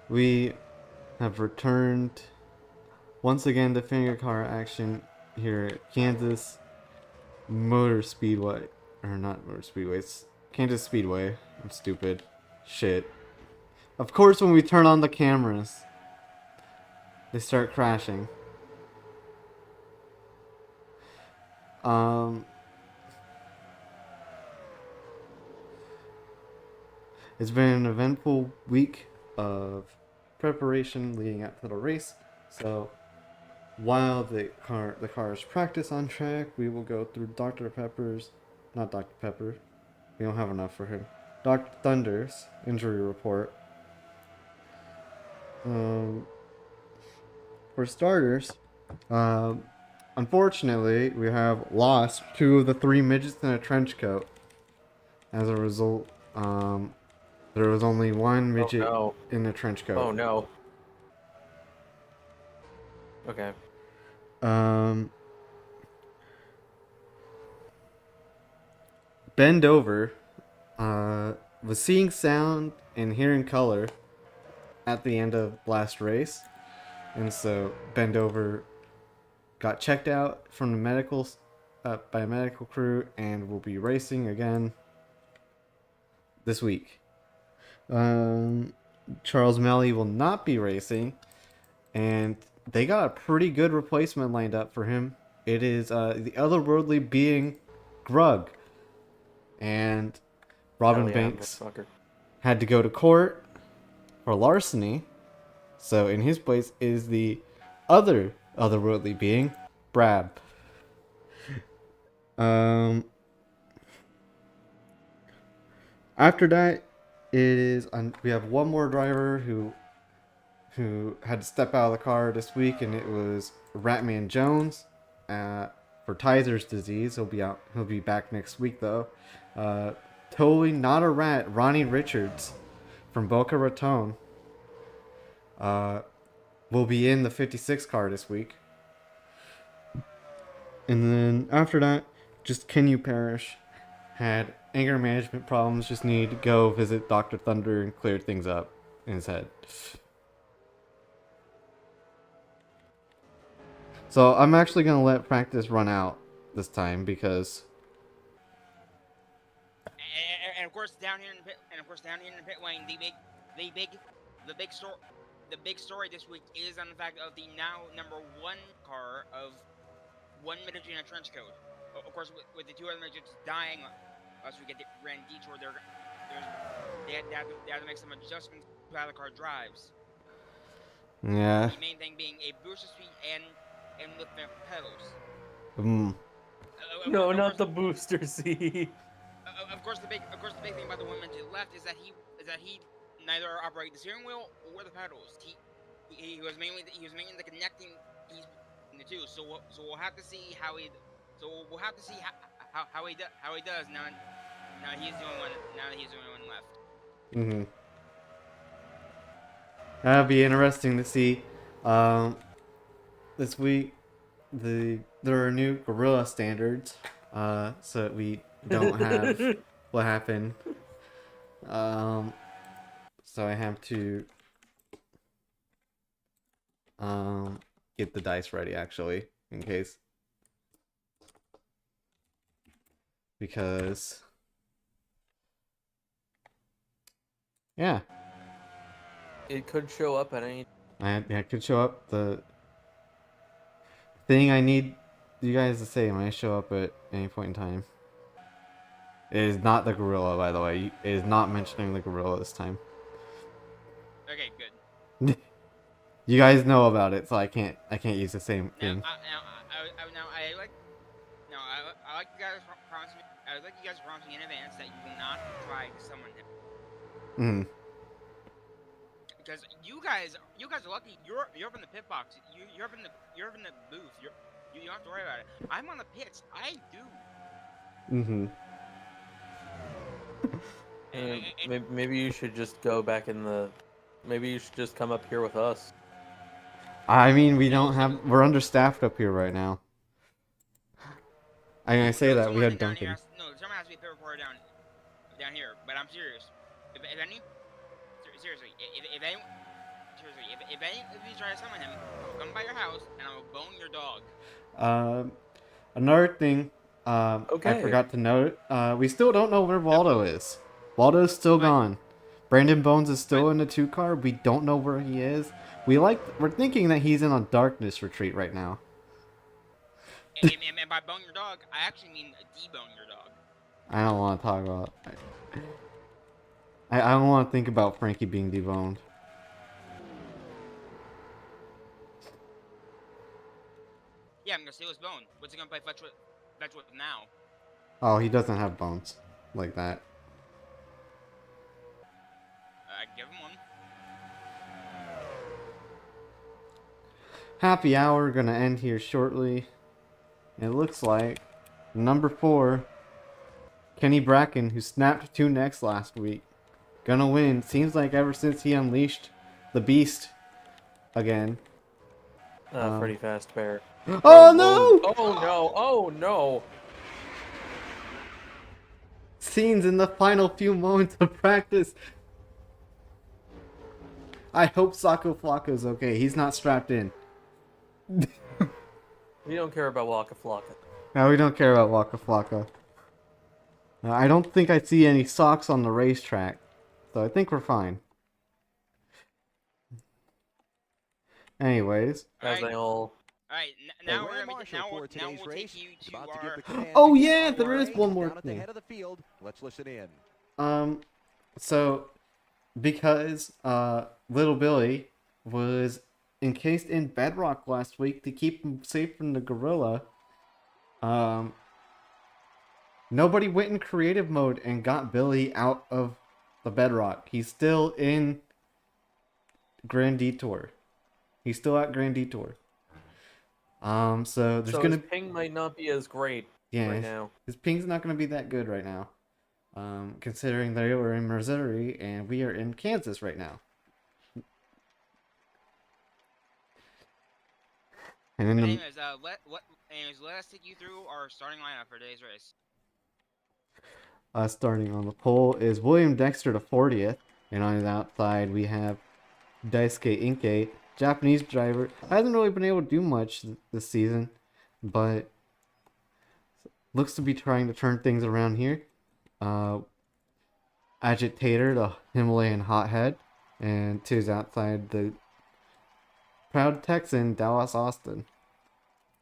We have returned once again to finger car action here at Kansas Motor Speedway. Or not Motor Speedway, it's Kansas Speedway. I'm stupid. Shit. Of course, when we turn on the cameras, they start crashing. Um, it's been an eventful week of preparation leading up to the race. So while the cars practice on track, we will go through Dr. Pepper's, not Dr. Pepper. We don't have enough for him. Dr. Thunder's injury report. For starters, unfortunately, we have lost two of the three midgets in a trench coat. As a result, there was only one midget in a trench coat. Oh no. Okay. Bend Over was seeing sound and hearing color at the end of last race, and so Bend Over got checked out from the by a medical crew and will be racing again this week. Charles Melly will not be racing, and they got a pretty good replacement lined up for him. It is the otherworldly being Grug. And Robin Banks had to go to court for larceny. So in his place is the otherworldly being, Brad. After that, we have one more driver who had to step out of the car this week, and it was Ratman Jones for Tyser's disease. He'll be back next week though. Totally not a rat, Ronnie Richards from Boca Raton will be in the 56 car this week. And then after that, just Kenyu Parrish had anger management problems, just needed to go visit Dr. Thunder and clear things up in his head. So I'm actually going to let practice run out this time because... And of course down here in the pit lane, the big story this week is on the fact of the now #1 car of one midget in a trench coat. Of course, with the two other midgets dying, as we get ran detour, they had to make some adjustments to how the car drives. Yeah. The main thing being a booster speed and lift the pedals. No, not the booster seat. Of course, the big thing about the one midget left is that he neither operated the steering wheel or the pedals. He was mainly the connecting piece between the two. So we'll have to see how he does now. Now he's the only one. Now that he's the only one left. That'll be interesting to see. This week, there are new gorilla standards, so that we don't have what happened. So I have to get the dice ready actually, in case, because yeah, it could show up at any. I could show up. The thing I need you guys to say might show up at any point in time. It is not the gorilla, by the way. It is not mentioning the gorilla this time. Okay, good. You guys know about it, so I can't use the same thing. I like you guys promise me. I would like you guys to promise me in advance that you will not try to summon him. Because you guys are lucky. You're up in the pit box. You're up in the booth. You don't have to worry about it. I'm on the pits. I do. Maybe you should just go back in the. Maybe you should just come up here with us. I mean, we're understaffed up here right now. I say that we had Duncan. Someone has to be a pit reporter down here. But I'm serious. If anyone seriously, if any of you try to summon him, I will come by your house and I will bone your dog. Another thing, I Okay. forgot to note, we still don't know where Waldo is. Waldo's still What? gone. Brandon Bones is still in the 2 car. We don't know where he is. We're thinking that he's in a darkness retreat right now. And by bone your dog, I actually mean debone your dog. I don't want to talk about. I don't want to think about Frankie being deboned. Yeah, I'm gonna steal his bone. What's he gonna play fetch with now? Oh, he doesn't have bones like that. Give him one. Happy hour gonna end here shortly. It looks like number 4, Kenny Bracken, who snapped 2 necks last week, gonna win. Seems like ever since he unleashed the beast again. Pretty fast bear. Oh no! Oh no! Oh no! Scenes in the final few moments of practice. I hope Sako Flocka's okay. He's not strapped in. We don't care about Waka Flocka. No, we don't care about Waka Flocka. I don't think I see any socks on the racetrack, so I think we're fine. Anyways. As they all. Alright, now we'll take you to our... Oh yeah, there is one more thing. Let's listen in. So, because Little Billy was encased in bedrock last week to keep him safe from the gorilla, nobody went in creative mode and got Billy out of the bedrock. He's still in Grand Detour. He's still at Grand Detour. So there's gonna his ping might not be as great right now. His ping's not gonna be that good right now. Considering they were in Missouri and we are in Kansas right now. And then Anyways, let us take you through our starting lineup for today's race. Starting on the pole is William Dexter to 40th, and on his outside we have Daisuke Inke, Japanese driver. Hasn't really been able to do much this season, but looks to be trying to turn things around here. Agitator, the Himalayan hothead, and to his outside the proud Texan Dallas Austin.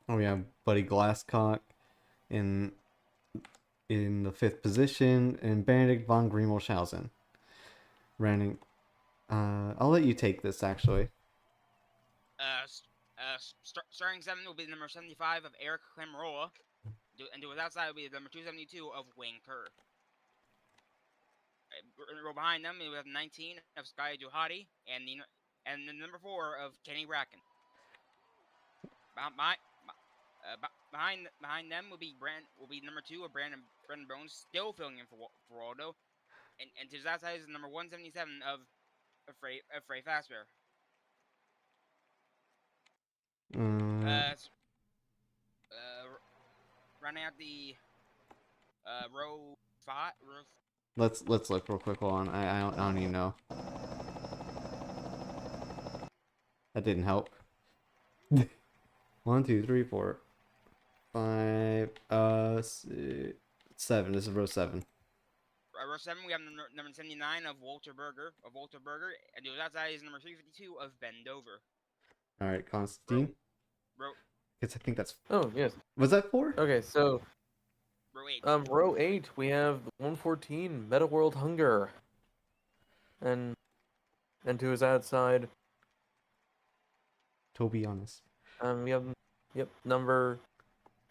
We have Buddy Glasscock in the 5th position, and Benedict von Griemelshausen running. I'll let you take this actually. Starting 7 will be the number 75 of Eric Clemroa, and to his outside will be the number 272 of Wayne Kerr. Behind them, we have 19 of Sky Johati, and the number 4 of Kenny Bracken. Behind them will be number 2 of Brandon Bones, still filling in for Waldo, and to his outside is the number 177 of Frey Fastbear. Running out the row 5. Let's look real quick. Hold on. I don't even know. That didn't help. 1, 2, 3, 4, 5, 6, 7. This is row 7. Row 7, we have number 79 of Walter Berger, and to his outside is number 352 of Ben Dover. All right, Constantine. Because I think that's. Oh yes. Was that 4? Okay, so. Row 8. Row 8, we have 114 Meta World Hunger, and to his outside. Toby Honest. We have number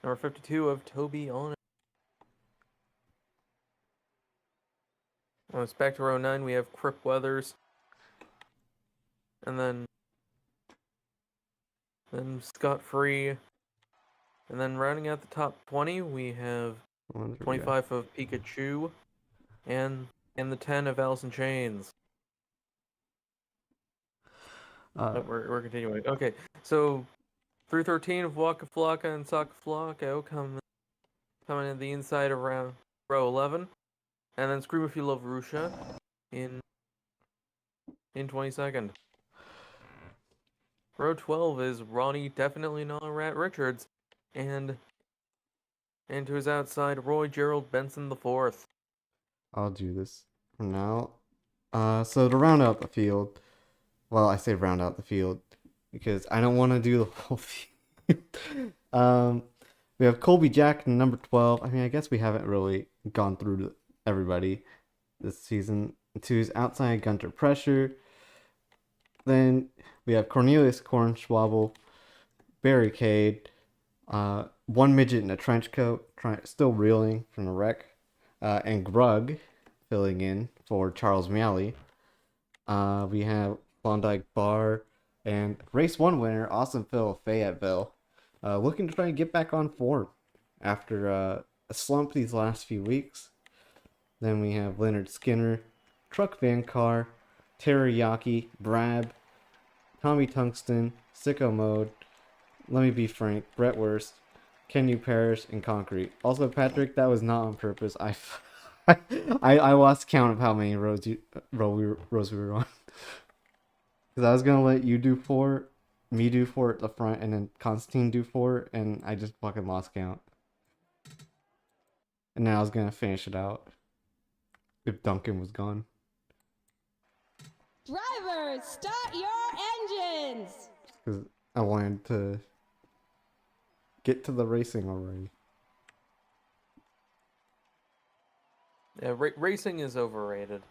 52 of Toby Honest. It's back to row 9. We have Crip Weathers, and then Scott Free, and then rounding out the top 20, we have 25 of Pikachu, and the 10 of Alice in Chains. We're continuing. Okay, so 313 of Waka Flocka and Saka Flocka coming in the inside around row 11, and then Scream If You Love Rusha in 22nd. Row 12 is Ronnie, definitely not Rat Richards, and to his outside, Roy Gerald Benson the fourth. I'll do this for now. So to round out the field, well, I say round out the field because I don't want to do the whole field. We have Colby Jackson, number 12. I mean, I guess we haven't really gone through everybody this season. To his outside, Gunter Pressure. Then we have Cornelius Cornschwabel, Barricade, one midget in a trench coat, still reeling from the wreck, and Grug filling in for Charles Mealy. We have Klondike Bar and race 1 winner Austin Phil Fayetteville, looking to try and get back on form after a slump these last few weeks. Then we have Leonard Skinner, Truck Van Car, Teriyaki, Brab, Tommy Tungsten, Sicko Mode, Let Me Be Frank, Brett Wurst, Can You Perish, and Concrete. Also, Patrick, that was not on purpose. I lost count of how many rows we were on. Because I was gonna let you do 4, me do 4 at the front, and then Constantine do 4, and I just fucking lost count. And then I was gonna finish it out if Duncan was gone. Drivers, start your engines! Because I wanted to get to the racing already. Yeah, racing is overrated.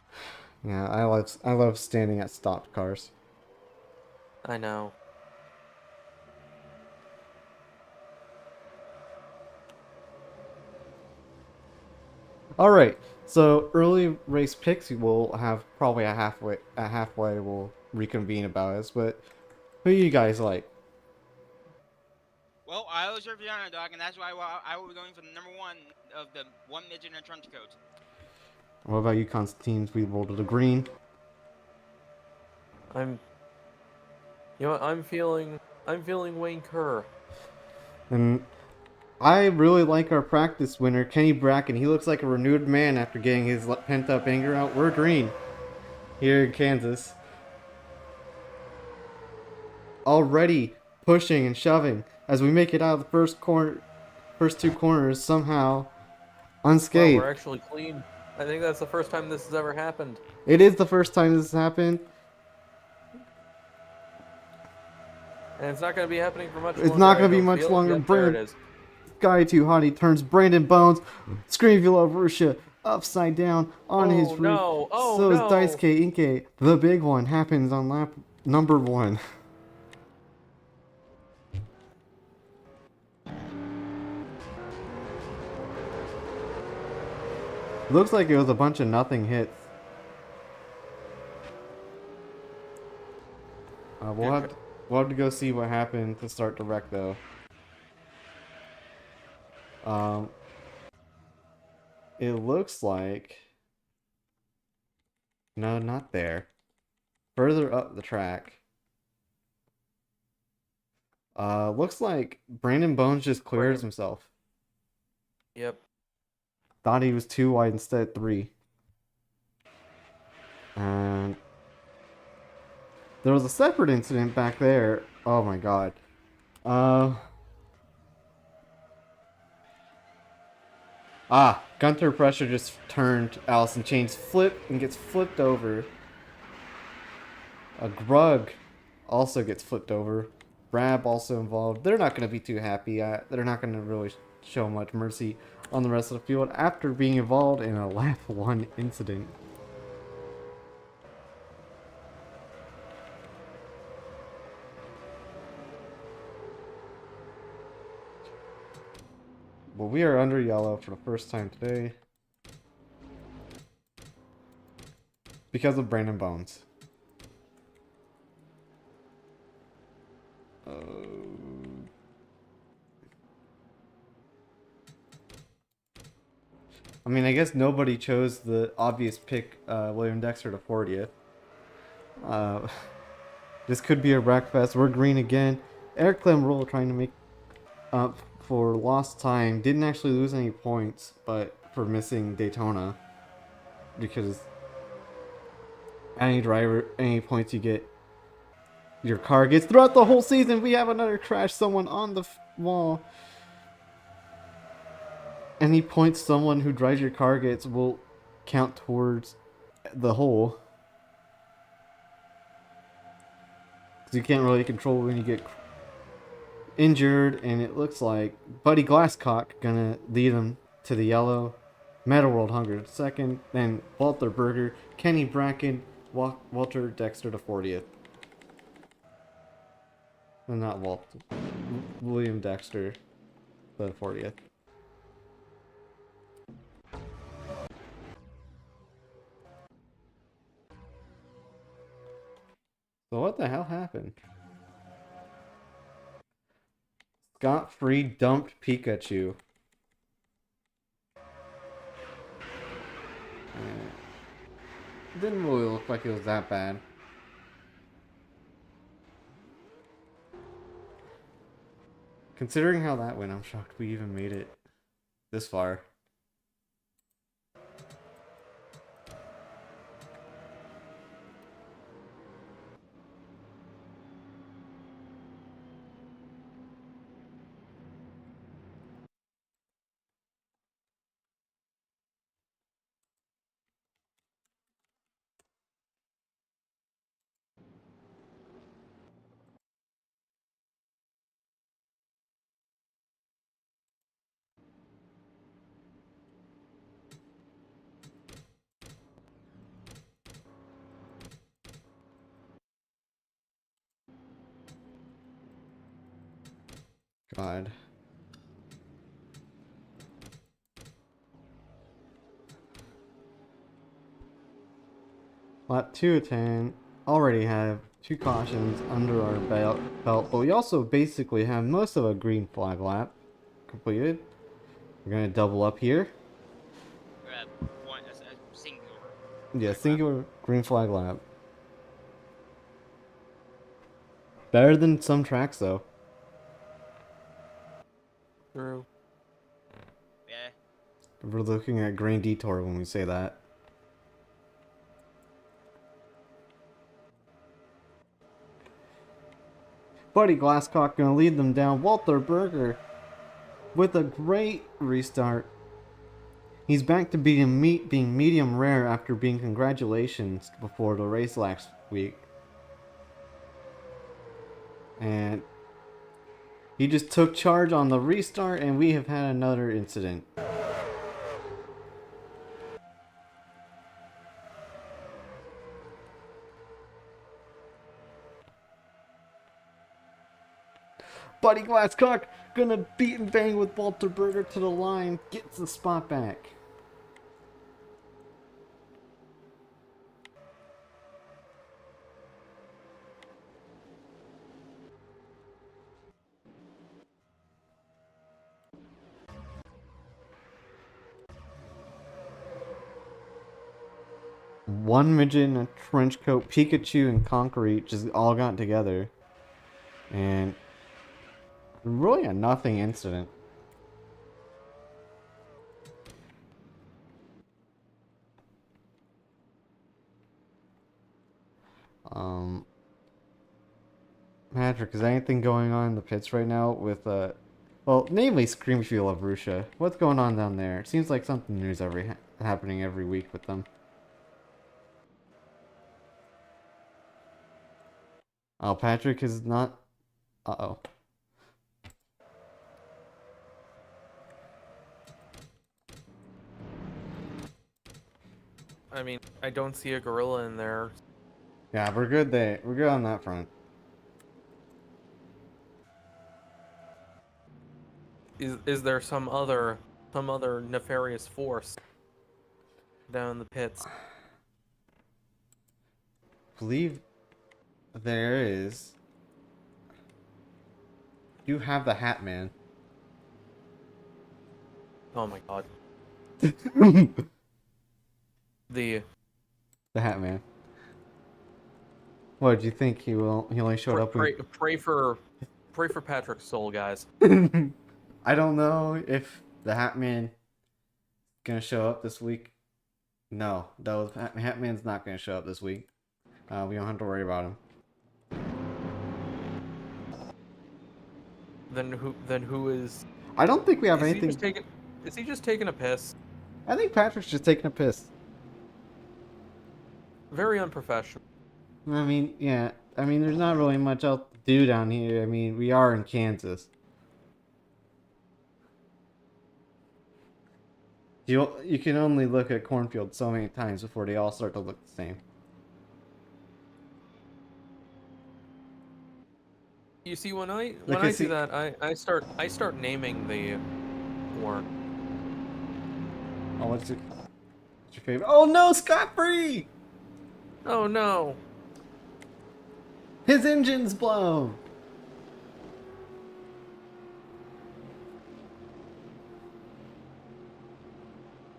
Yeah, I love standing at stopped cars. I know. All right, so early race picks we'll have probably a halfway we'll reconvene about this. But who you guys like? Well, I always serve the underdog, and that's why I will be going for the number 1 of the one midget in a trench coat. What about you, Constantine? We rolled to the green. You know what? I'm feeling Wayne Kerr. And I really like our practice winner, Kenny Bracken. He looks like a renewed man after getting his pent-up anger out. We're green here in Kansas. Already pushing and shoving as we make it out of the first 2 corners somehow unscathed. Wow, we're actually clean. I think that's the first time this has ever happened. It is the first time this has happened. And it's not going to be happening for much longer. It's not going to I be don't much feel. longer. Yep, there it is. Guy too hot. He turns Brandon Bones, Screamville Russia upside down on his roof. No. Oh, so no. is Daisuke Inke. The big one happens on lap number 1. Looks like it was a bunch of nothing hits. We'll have to go see what happened to start the wreck though. It looks like no, not there. Further up the track. Looks like Brandon Bones just clears himself. Yep. Thought he was 2 wide instead of 3. And there was a separate incident back there. Oh my god. Gunter Pressure just turned Allison Chain's flip and gets flipped over. A Grug also gets flipped over. Brab also involved. They're not going to be too happy. They're not going to really show much mercy on the rest of the field after being involved in a lap 1 incident. Well, we are under yellow for the first time today because of Brandon Bones. I mean, I guess nobody chose the obvious pick, William Dexter to 40th. This could be a wreck fest. We're green again. Eric Clemroll trying to make up for lost time. Didn't actually lose any points, but for missing Daytona. Because any points you get your car gets. Throughout the whole season, we have another crash someone on the wall. Any points someone who drives your car gets will count towards the hole. Because you can't really control when you get injured, and it looks like Buddy Glasscock gonna lead him to the yellow. Meta World Hunger second, then Walter Berger, Kenny Bracken, Walter Dexter to 40th. No, not Walter. William Dexter to 40th. So what the hell happened? Scot-free dumped Pikachu. Didn't really look like it was that bad. Considering how that went, I'm shocked we even made it this far. God. Lap 2 of 10. Already have 2 cautions under our belt, but we also basically have most of a green flag lap completed. We're going to double up here. A singular. Yeah, singular green flag lap. Better than some tracks, though. True. Yeah. We're looking at green detour when we say that. Buddy Glasscock gonna lead them down. Walter Berger with a great restart. He's back to being medium rare after being congratulations before the race last week. And he just took charge on the restart, and we have had another incident. Buddy Glasscock gonna beat and bang with Walter Berger to the line, gets the spot back. One midget in a trench coat, Pikachu and Concrete just all got together. And really a nothing incident. Patrick, is there anything going on in the pits right now with, well, namely Screamfield of Russia? What's going on down there? It seems like something new is happening every week with them. Oh, Patrick is not... Uh-oh. I mean, I don't see a gorilla in there. Yeah, we're good there. We're good on that front. Is there some other nefarious force down in the pits? Believe there is. You have the Hat Man. Oh my god. The Hat Man. What do you think he only showed up? Pray for Patrick's soul, guys. I don't know if the Hat Man gonna show up this week. No, Hat Man's not gonna show up this week. We don't have to worry about him. Then who is? I don't think we have Is he anything. just taking? Is he just taking a piss? I think Patrick's just taking a piss. Very unprofessional. I mean, yeah. I mean, there's not really much else to do down here. I mean, we are in Kansas. You can only look at Cornfields so many times before they all start to look the same. You see, when I I see- do that, I start naming the war. Oh, what's your favorite? Oh no, scot-free! Oh no! His engine's blown!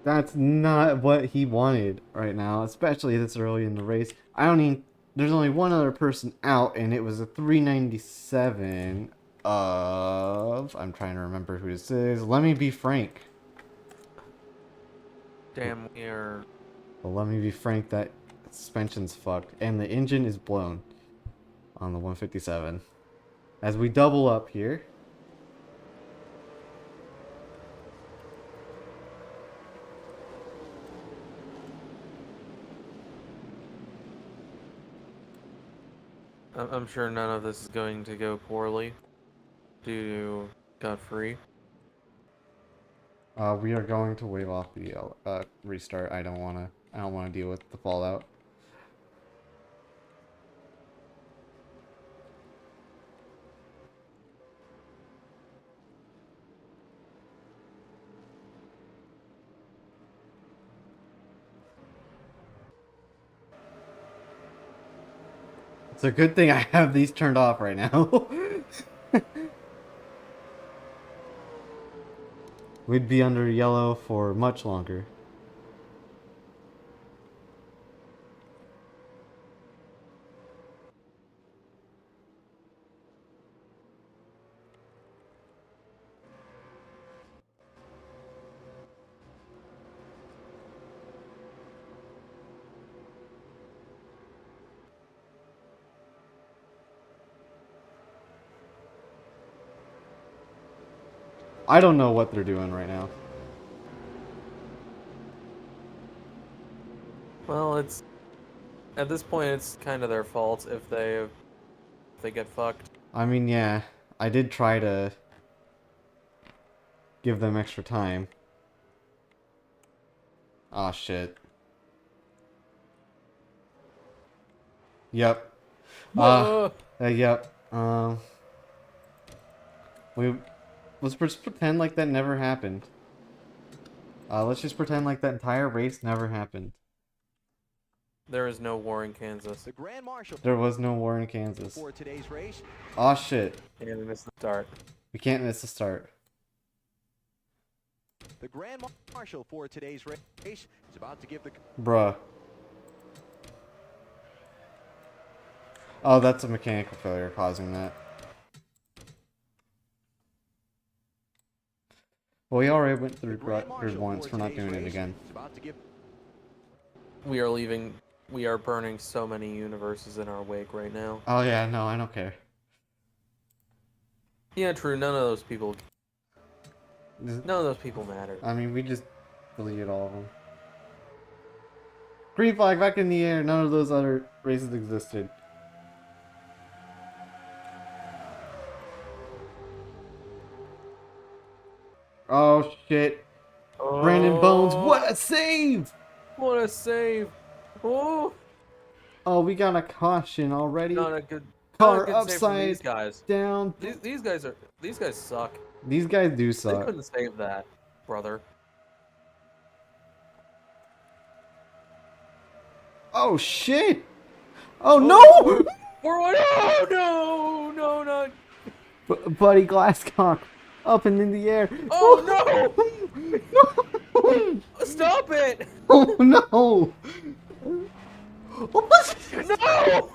That's not what he wanted right now, especially this early in the race. I don't even... There's only one other person out, and it was a 397 of... I'm trying to remember who this is. Let me be frank. Damn, we are. Well, let me be frank, that suspension's fucked, and the engine is blown on the 157. As we double up here... I'm sure none of this is going to go poorly due to Godfrey. We are going to wave off the restart. I don't wanna deal with the fallout. It's a good thing I have these turned off right now. We'd be under yellow for much longer. I don't know what they're doing right now. Well, it's at this point it's kind of their fault if they get fucked. I mean, yeah, I did try to give them extra time. Aw, shit. Yep. Yep. Let's just pretend like that never happened. Let's just pretend like that entire race never happened. There is no war in Kansas. The Grand Marshal There was no war in Kansas. for today's race. Aw, shit. And we missed the start. We can't miss the start. The Grand Marshal for today's race is about to give the... Bruh. Oh, that's a mechanical failure causing that. Well, we already went through record once. We're not doing it again. Is about to give... We are leaving. We are burning so many universes in our wake right now. Oh yeah, no, I don't care. Yeah, true. None of those people This- None of those people matter. I mean, we just deleted all of them. Green flag back in the air. None of those other races existed. Oh shit. Brandon Bones, what a save! What a save! Oh, Oh, we got a caution already. not a good. Car not a good save from upside these guys. down. These guys suck. These guys do They suck. couldn't save that, brother. Oh shit! Oh no! Oh no, not. Buddy Glasscock up and in the air. Oh no! Stop it! Oh no! No! No!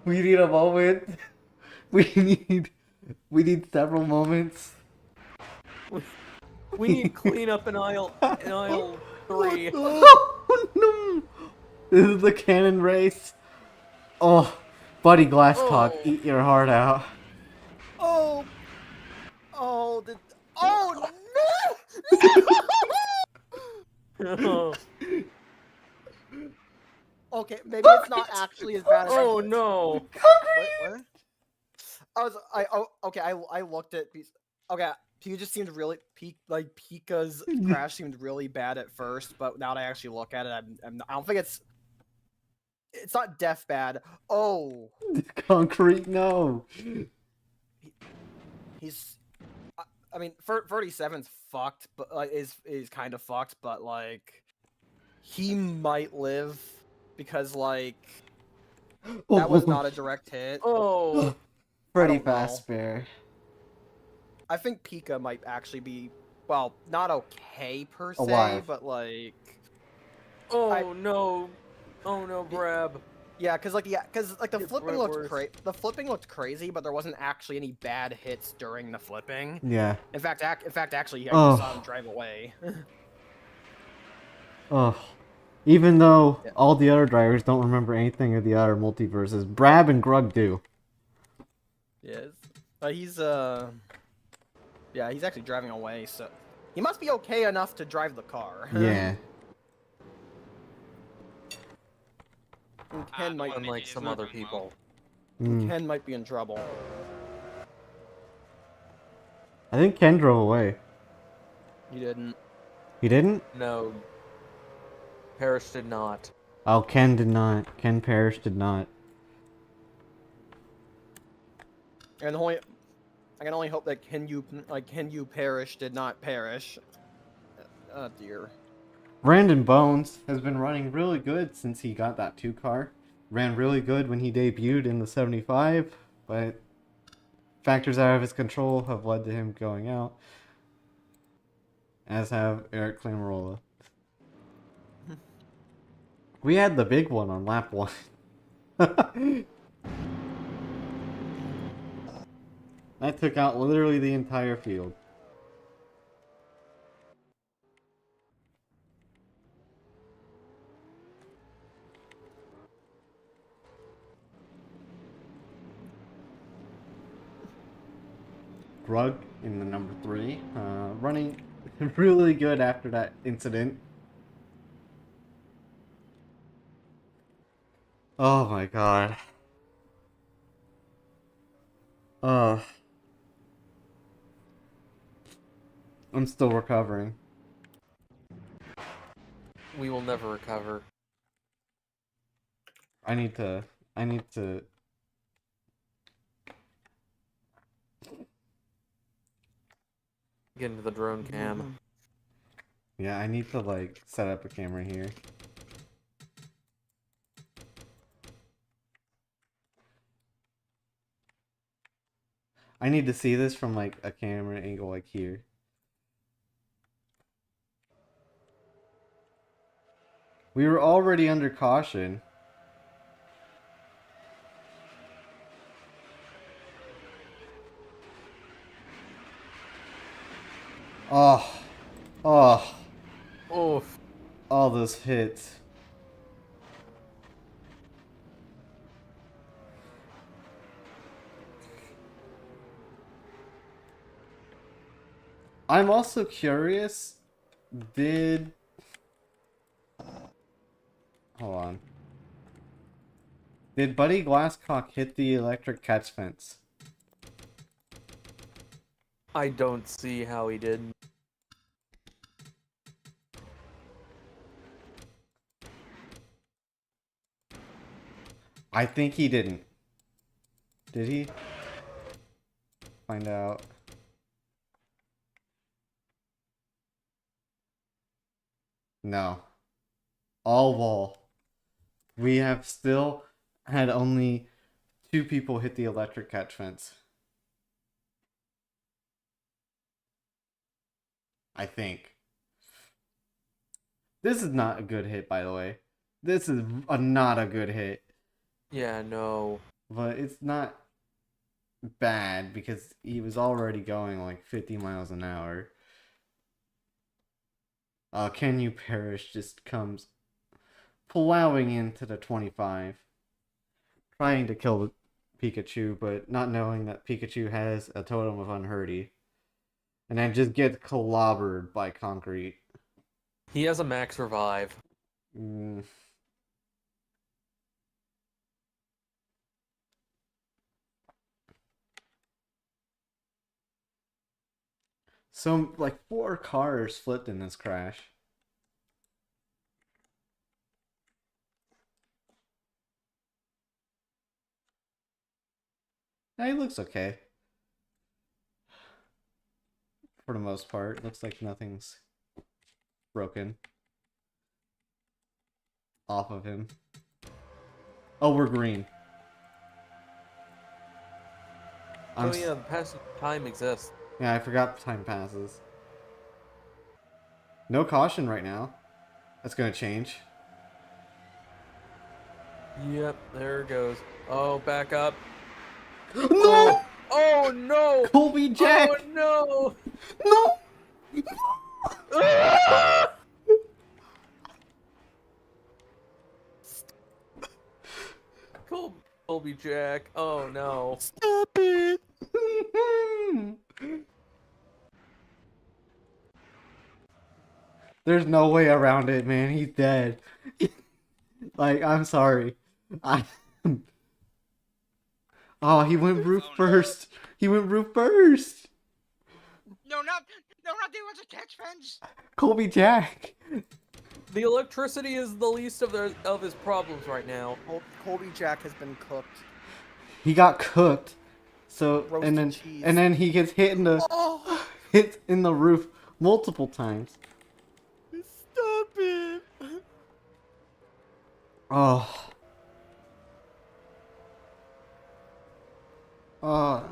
We need a moment. We need several moments. We need clean up in aisle 3. Oh no! This is the cannon race. Oh, Buddy Glasscock, Oh. eat your heart out. Oh! Oh, oh no! Okay, maybe it's not actually as bad as Oh no! What? Okay, I looked at okay, Pika just seemed really Pika's crash seemed really bad at first, but now that I actually look at it, I don't think it's not death bad. Oh, Concrete, no. he's I mean, 37's fucked, but is kind of fucked, but like he might live because like that was not a direct hit. Oh! Freddy don't know. Fazbear. I think Pika might actually be, well, not okay per se, Alive. but like, Oh no! Oh no, Brab. yeah, because the It's flipping way looked worse. the flipping looked crazy, but there wasn't actually any bad hits during the flipping. Yeah. In fact, actually, I Oh. just saw him drive away. Oh. Even though Yeah. all the other drivers don't remember anything of the other multiverses, Brab and Grug do. Yes, he's yeah, he's actually driving away, so he must be okay enough to drive the car. Yeah. And Ken might, Unlike some other people. Mm. Ken might be in trouble. I think Ken drove away. He didn't. He didn't? No. Parrish did not. Oh, Ken did not. Ken Parrish did not. And I can only hope that Ken You Perish did not perish. Oh dear. Brandon Bones has been running really good since he got that 2 car. Ran really good when he debuted in the 75, but factors out of his control have led to him going out. As have Eric Clamarola. We had the big one on lap 1. That took out literally the entire field. Grug in the number 3, running really good after that incident. Oh my god. I'm still recovering. We will never recover. I need to Get into the drone cam. yeah, I need to like set up a camera here. I need to see this from like a camera angle like here. We were already under caution. Oh. Oh. Oof. All those hits. I'm also curious, hold on. Did Buddy Glasscock hit the electric catch fence? I don't see how he did. I think he didn't. Did he? Find out. No. All wall. We have still had only 2 people hit the electric catch fence. I think. This is not a good hit, by the way. This is not a good hit. Yeah, no. But it's not bad because he was already going like 50 miles an hour. Can You Perish just comes plowing into the 25, trying to kill Pikachu, but not knowing that Pikachu has a totem of unhurdy, and then just gets clobbered by concrete. He has a max revive. Mm. So, like, 4 cars flipped in this crash. He looks okay. For the most part. Looks like nothing's broken off of him. Oh, we're green. Oh yeah, the passage of time exists. Yeah, I forgot time passes. No caution right now. That's gonna change. Yep, there it goes. Oh, back up. No! Oh no! Colby Jack! Oh no! No! Ah! Colby Jack. Oh no. Stop it! There's no way around it, man. He's dead. Like, I'm sorry. Oh, he went roof first. He went roof first. No, not the ones that catch fence. Colby Jack. The electricity is the least of his problems right now. Colby Jack has been cooked. He got cooked. So Roasted cheese. and then he gets hit in the hit in the roof multiple times. Stop it! Oh. Oh.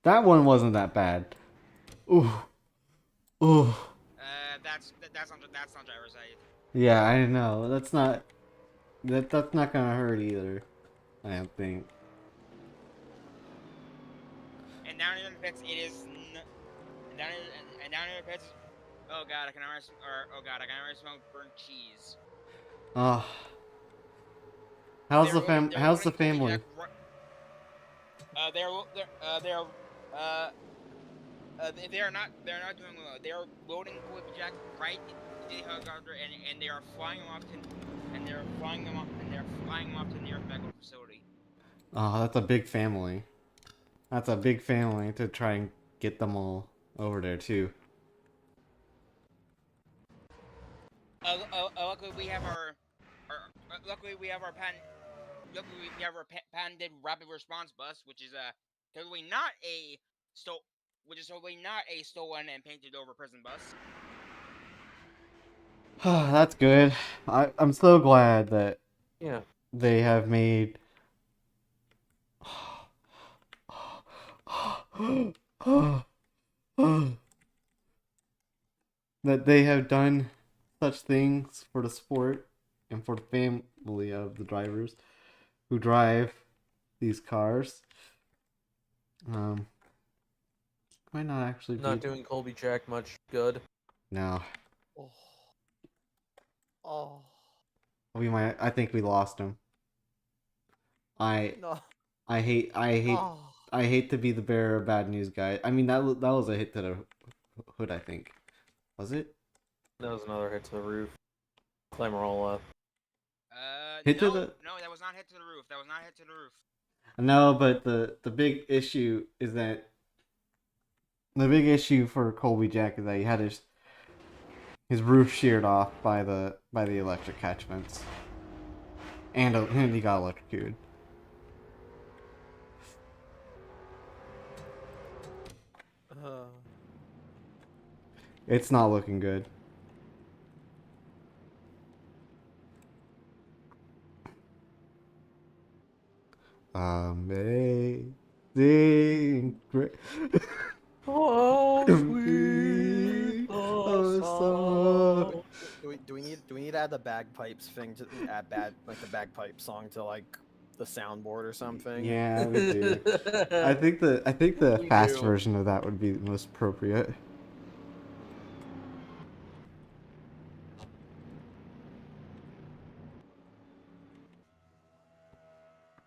That one wasn't that bad. Ooh. Ooh. That's not driver's side. Yeah, I know. That's not gonna hurt either. I don't think. And down in the pits, it is. And down in the pits. Oh god, I can already smell burnt cheese. Oh. How's the family? They're not doing well. They are loading Colby Jack right into the helicopter, and they are flying them off to the nearest medical facility. Oh, that's a big family. That's a big family to try and get them all over there too. Luckily we have our patented rapid response bus, which is totally not a stolen and painted over prison bus. That's good. I'm so glad that Yeah. they have made that they have done such things for the sport and for the family of the drivers who drive these cars. Might not actually Not doing Colby Jack much good. No. Oh. I think we lost him. No. I hate to be the bearer of bad news, guy. I mean that was a hit to the hood, I think. Was it? That was another hit to the roof. Clamarola. No, that was not hit to the roof. That was not hit to the roof. No, but the big issue is that the big issue for Colby Jack is that he had his roof sheared off by the electric catchments, and he got electrocuted. It's not looking good. Amazing grace. Oh, sweet the song. Do we need to add the bagpipes thing to the bagpipe song to like the soundboard or something. Yeah, we do. I think the We fast do. version of that would be the most appropriate.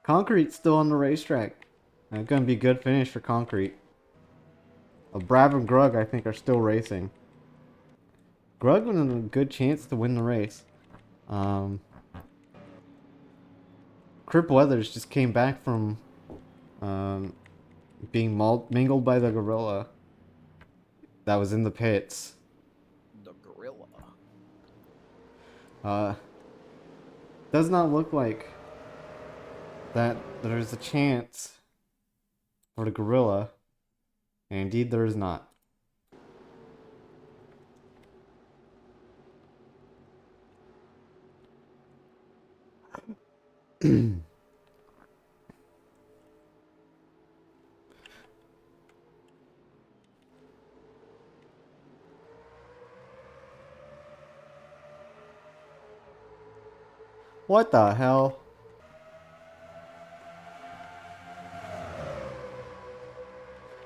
Concrete's still on the racetrack. Gonna be a good finish for Concrete. Brab and Grug, I think, are still racing. Grug with a good chance to win the race. Crip Weathers just came back from being mangled by the gorilla that was in the pits. The gorilla. Does not look like that there's a chance for the gorilla. And indeed there is not. What the hell?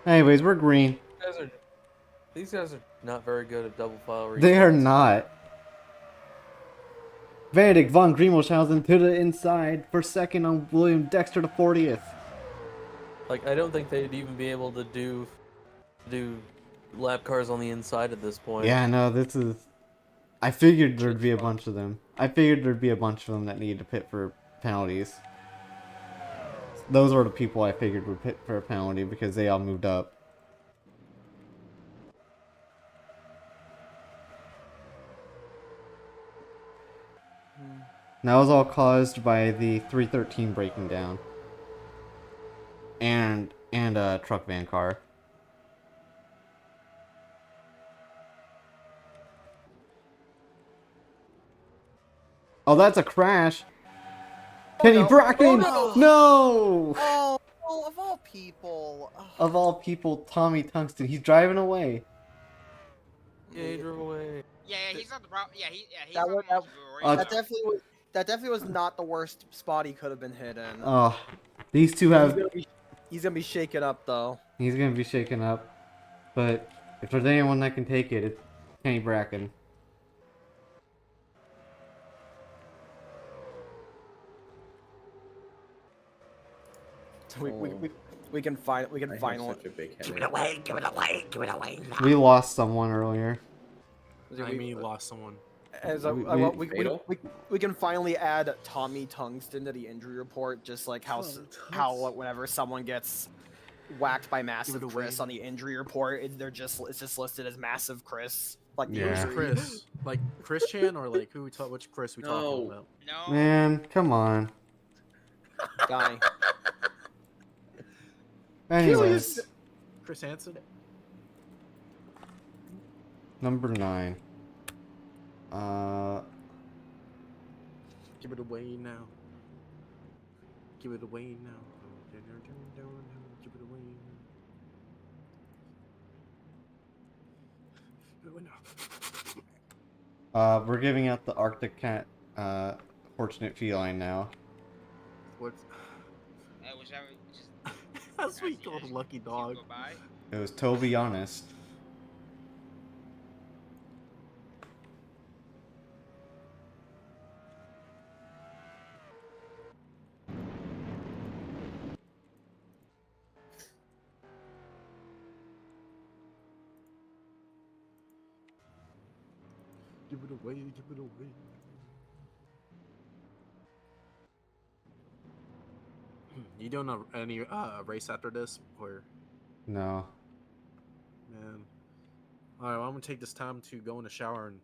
Anyways, we're green. These guys are not very good at double file restarts. They are not. Vandik von Griemelshausen to the inside for second on William Dexter to 40th. Like, I don't think they'd even be able to do lap cars on the inside at this point. Yeah, no, this is... I figured there'd be a bunch of them. I figured there'd be a bunch of them that needed to pit for penalties. Those were the people I figured would pit for a penalty because they all moved up. That was all caused by the 313 breaking down. And a truck van car. Oh, that's a crash. Kenny no. Bracken! Oh, No! Oh, well, of all people. Ugh. Of all people, Tommy Tungsten. He's driving away. Yeah, he drove away. Yeah, he's not the problem. Yeah, he's That not would- the most That definitely was not the worst spot he could have been hit in. Oh, these two have... He's gonna be shaken up though. He's gonna be shaken up. But if there's anyone that can take it, it's Kenny Bracken. We can finally. Such a big headache. We lost someone earlier. Lost someone. We can finally add Tommy Tungsten to the injury report, just like how whenever someone gets whacked by Massive Chris on the injury report, it's just listed as Massive Chris. Like the Yeah. injury. Chris, like Chris Chan, or like which Chris we talking about? No. Man, come on. guy. Anyways, Chris Hansen. number 9. Give it away now. Give it away now. Give it away now. Give it away now. we're giving out the Arctic Cat, Fortunate Feline now. What's Was that just that's what you call a lucky dog? go by? It was Toby Honest. Give it away. Give it away. You doing any race after this, or No. man? All right, well, I'm gonna take this time to go in the shower and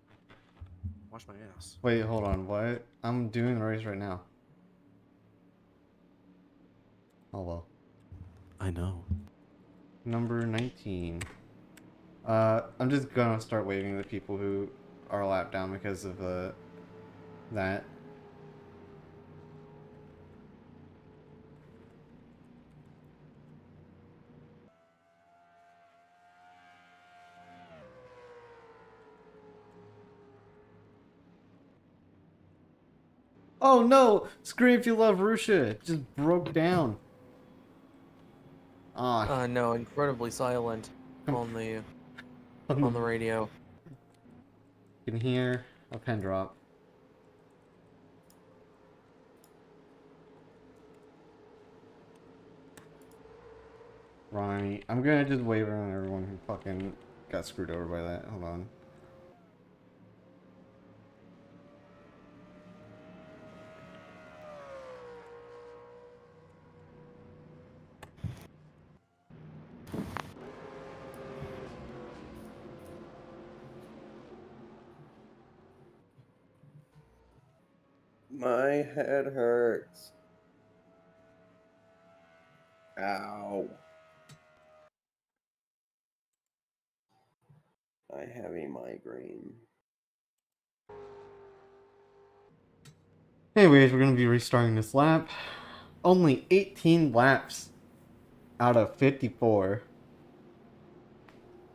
wash my ass. Wait, hold on. What? I'm doing the race right now. Oh well. I know. Number 19. I'm just gonna start waving the people who are a lap down because of that. Oh no! Scream if you love Rusha. It just broke down. Ah, No, incredibly silent on the radio. you can hear a pen drop. Ronnie, I'm gonna just wave around everyone who fucking got screwed over by that. Hold on. My head hurts. Ow. I have a migraine. Anyways, we're gonna be restarting this lap. Only 18 laps out of 54.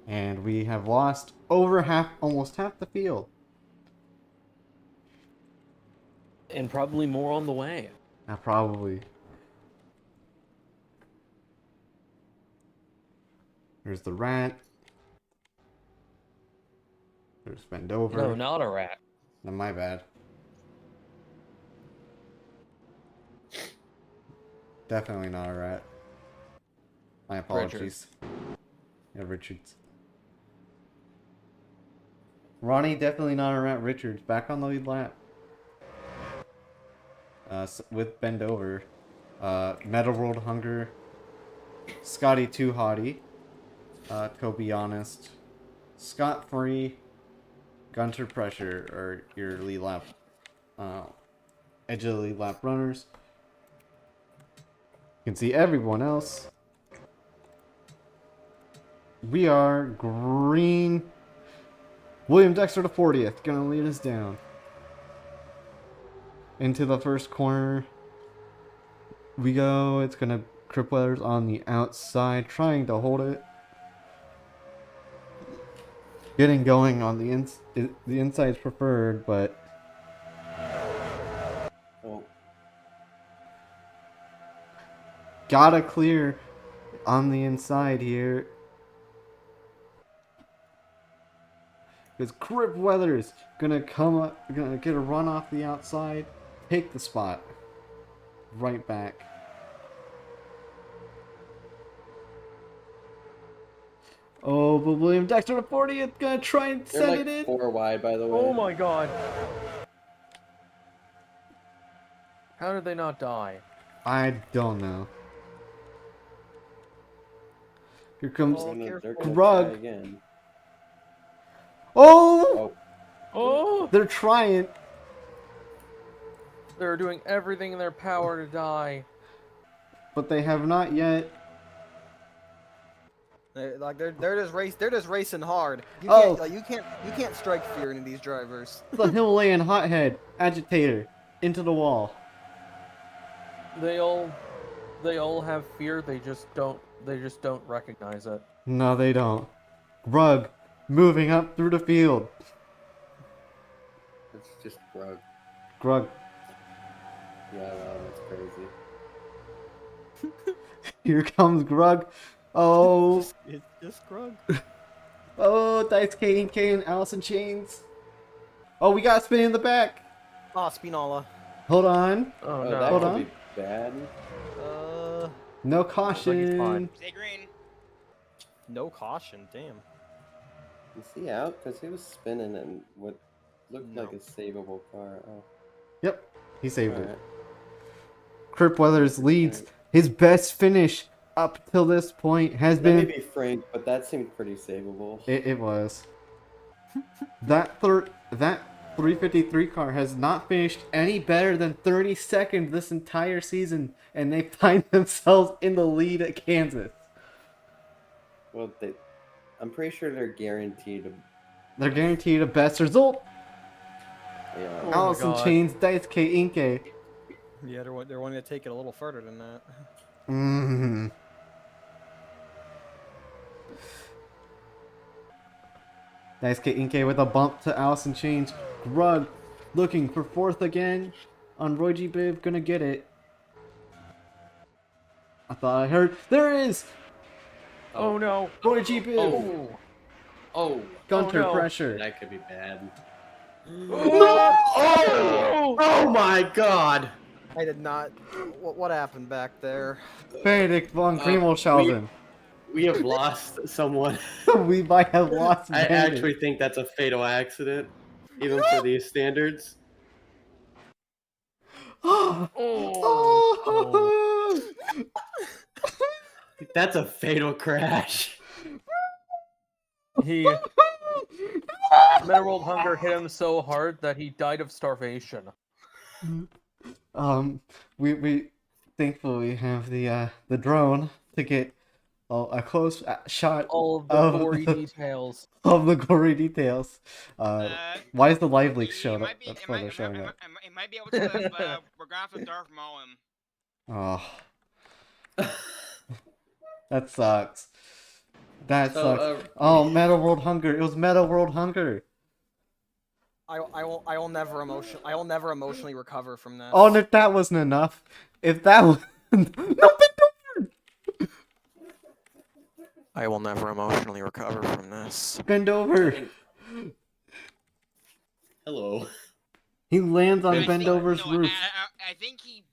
And we have lost over almost half the field. And probably more on the way. Probably. There's the rat. There's bend over. No, not a rat. No, my bad. Definitely not a rat. My apologies. Yeah, Richards. Ronnie, definitely not a rat. Richards, back on the lead lap. With bend over. Meta World Hunger. Scotty Too Hottie. Kobe Honest. Scott Free. Gunter Pressure are your lead lap. Edge of the lead lap runners. You can see everyone else. We are green. William Dexter the 40th gonna lead us down into the first corner. We go. It's gonna Cripweather's on the outside, trying to hold it. Getting going on the inside's preferred, but gotta clear on the inside here. Because Cripweather's gonna come up, gonna get a run off the outside, take the spot, right back. Oh, but William Dexter the 40th gonna try and They're send like it in. 4 wide, by the way. Oh my god. How did they not die? I don't know. Here comes They're gonna Grug. try again. Oh! Oh! They're trying. They're doing everything in their power to die. But they have not yet. They're just racing hard. You Oh. can't strike fear into these drivers. The Himalayan hothead agitator into the wall. They all have fear, they just don't recognize it. No, they don't. Grug moving up through the field. It's just Grug. Grug. Yeah, wow, that's crazy. Here comes Grug. Oh. It's just Grug. Oh, Dice K and K and Allison Chains. Oh, we got spin in the back. Ah, Spinola. Hold on. Oh, Oh, no. that Hold could on. be bad. No Like it's caution. fine. Stay green. No caution. Damn. Is he out? Because he was spinning in what looked No. like a savable car. Oh, Yep, he saved alright. it. Cripweathers leads. His best finish up till this point has That may been. be Frank, but that seemed pretty savable. It was. That 353 car has not finished any better than 32nd this entire season, and they find themselves in the lead at Kansas. Well, I'm pretty sure they're guaranteed. They're guaranteed a best result. Yeah. Oh my Allison God. Chains, Dice K Inke. Yeah, they're wanting to take it a little further than that. Mm. Dice K Inke with a bump to Allison Chains. Grug looking for fourth again. on Roy G. Biv. Gonna get it. I thought I heard. There it is! Oh no. Roy G. Biv! Oh. Oh, Gunter no. pressure. that could be bad. No! Oh my god! I did not. What happened back there? Benedict von Grimmelshausen. We have lost someone. We might have lost I Benedict. actually think that's a fatal accident, even for these standards. Oh. That's a fatal crash. He Meta World Hunger hit him so hard that he died of starvation. We thankfully have the drone to get a close shot All of the of gory details. of the gory details. Why is the live leak showing up? It That's why they're showing up. might be able to live, but we're gonna have to Darth Maul him. Oh, that sucks. That So, sucks. Oh, Meta World Hunger. It was Meta World Hunger. I will never emotionally recover from this. Oh, and if that wasn't enough, if that was no, bend over. I will never emotionally recover from this. Bend over. Hello. He lands on I think- Bendover's no, roof. I think he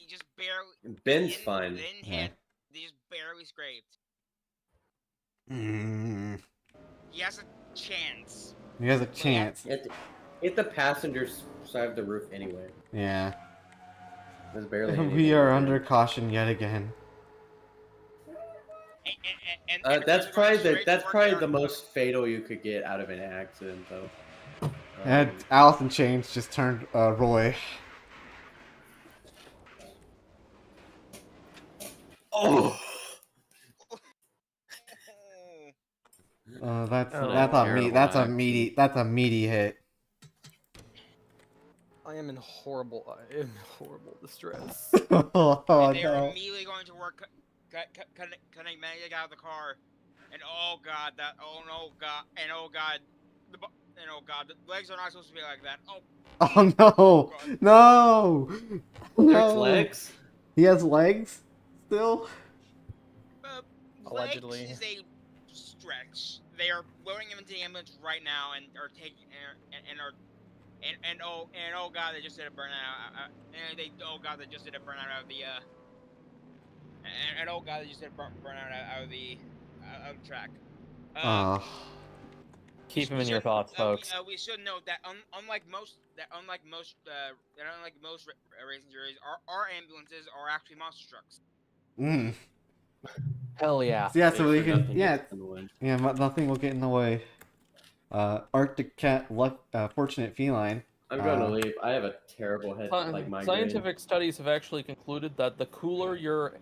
just barely. Ben's didn't- fine. didn't Yeah. hit. They just barely scraped. Mm, He has a chance. he has a chance. Hit the passenger side of the roof anyway. Yeah. There's barely We anything are there. under caution yet again. And That's if we're probably going the straight that's toward probably their- the most fatal you could get out of an accident, though. And Alice in Chains just turned Roy. Oh. That's Oh, that's a meaty hit. I am in horrible distress. Oh and they're no. immediately going to work cutting Magnetic out of the car. And oh god, the legs are not supposed to be like that. Oh no! No! There's No! legs. He has legs still? Allegedly. Legs is a stretch. They are loading him into the ambulance right now and are taking and oh god, they just did a burnout. They just did a burnout out of the and oh god, they just did a burnout out of the track. Keep him in your thoughts, folks. We should note that unlike most racing series, our ambulances are actually monster trucks. Mm. Hell yeah. Yeah, so we can Nothing gets in the way. nothing will get in the way. Arctic cat, fortunate feline. I'm going to leave. I have a terrible head like migraine. Scientific studies have actually concluded that the cooler your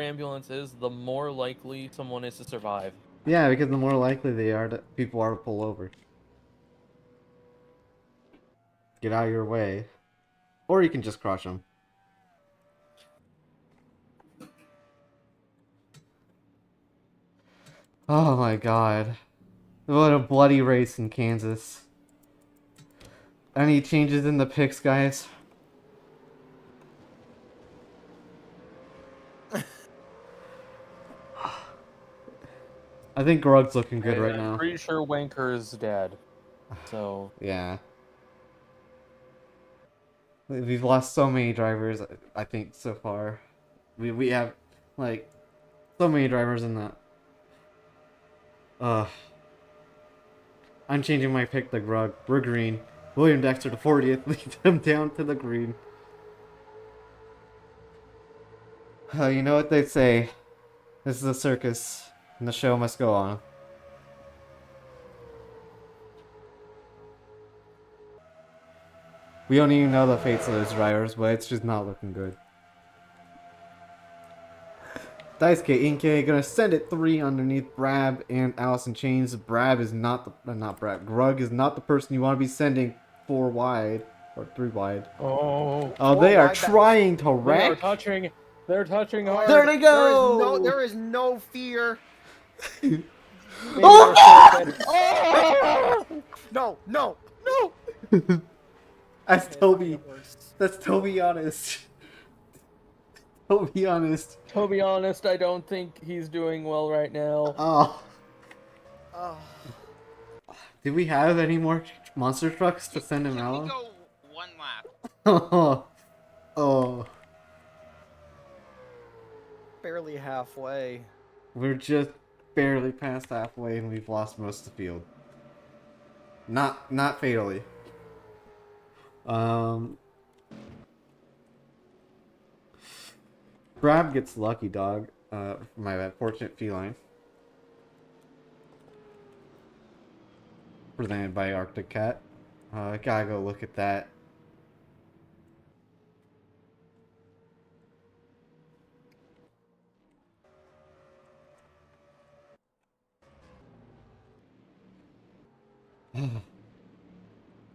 ambulance is, the more likely someone is to survive. Yeah, because the more likely they are that people are to pull over. Get out of your way. Or you can just crush them. Oh my god. What a bloody race in Kansas. Any changes in the picks, guys? I think Grug's looking good right now. I'm pretty sure Wanker's dead. So Yeah. We've lost so many drivers, I think, so far. We have, like, so many drivers in that. I'm changing my pick to Grug. We're green. William Dexter to 40th. Lead them down to the green. You know what they say. This is a circus, and the show must go on. We don't even know the fates of those drivers, but it's just not looking good. Daisuke Inke gonna send it 3 underneath Brab and Alice in Chains. Brab is not Brab. Grug is not the person you want to be sending 4 wide or 3 wide. oh, They are wide, trying to they're wreck. touching. They're touching hard. There they go. There is no fear. Oh! No. That's Okay, Toby. it works. That's Toby honest. Toby honest. To be honest, I don't think he's doing well right now. Oh. Oh. Do we have any more monster trucks to send him Can we out? go one lap? Oh. Oh. Barely halfway. We're just barely past halfway and we've lost most of the field. Not fatally. Brab gets lucky dog. My bad. Fortunate feline. Presented by Arctic Cat. Gotta go look at that.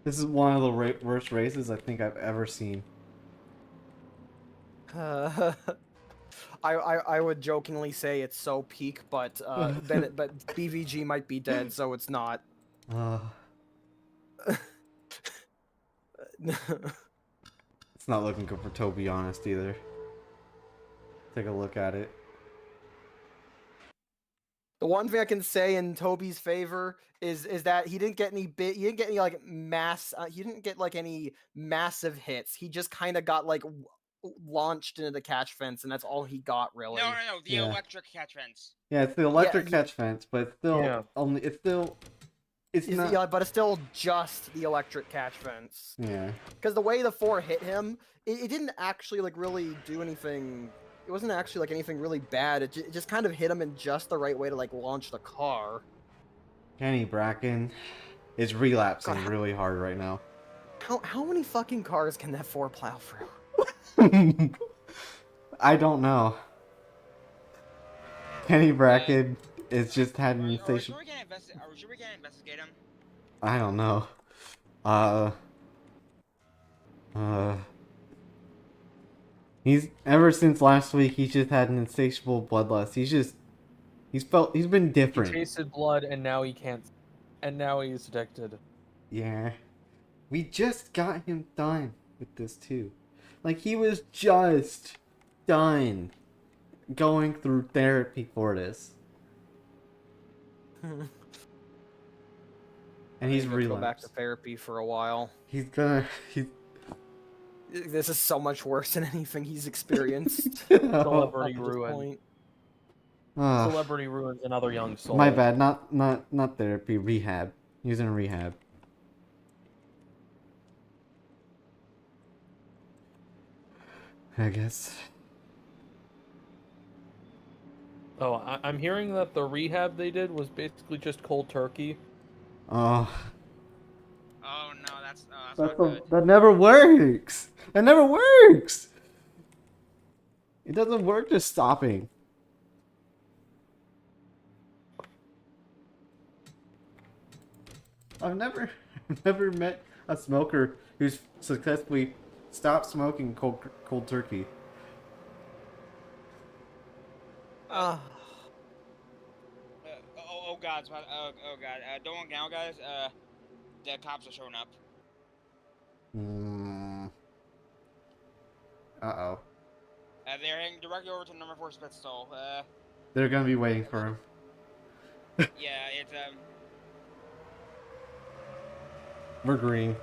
This is one of the worst races I think I've ever seen. I would jokingly say it's so peak, but but BVG might be dead, so it's not. It's not looking good for Toby, honest either. Take a look at it. The one thing I can say in Toby's favor is that he didn't get any he didn't get any like he didn't get like any massive hits. He just kind of got like launched into the catch fence, and that's all he got really. No, the Yeah. electric catch fence. Yeah, it's the electric Yeah, catch fence, but it's still Yeah. only. It's still. It's not. Yeah, but it's still just the electric catch fence. Yeah. Because the way the 4 hit him, it didn't actually like really do anything. It wasn't actually like anything really bad. It just kind of hit him in just the right way to like launch the car. Kenny Bracken is relapsing God, really hard right now. How many fucking cars can that 4 plow through? I don't know. Kenny Bracken is just had an Are we insatiable. sure we can investigate him? I don't know. He's ever since last week. He's just had an insatiable bloodlust. He's been He different. tasted blood, and now he can't. And now he's addicted. Yeah, we just got him done with this too. Like he was just done going through therapy for this, and he's Go back to relapsed. therapy for a while. He's This is so much worse than anything he's experienced. Celebrity up to this ruin. point. Celebrity ruins another young soul. My bad. Not therapy. Rehab. He was in rehab. I guess. Oh, I'm hearing that the rehab they did was basically just cold turkey. Oh, Oh no, that's not good. that never works. That never works. It doesn't work just stopping. I've never met a smoker who's successfully stopped smoking cold turkey. Oh god, oh god, don't look now, guys. The cops are showing up. Uh-oh. They're heading directly over to number 4 split stall. They're gonna be waiting for him. Yeah, it's We're green.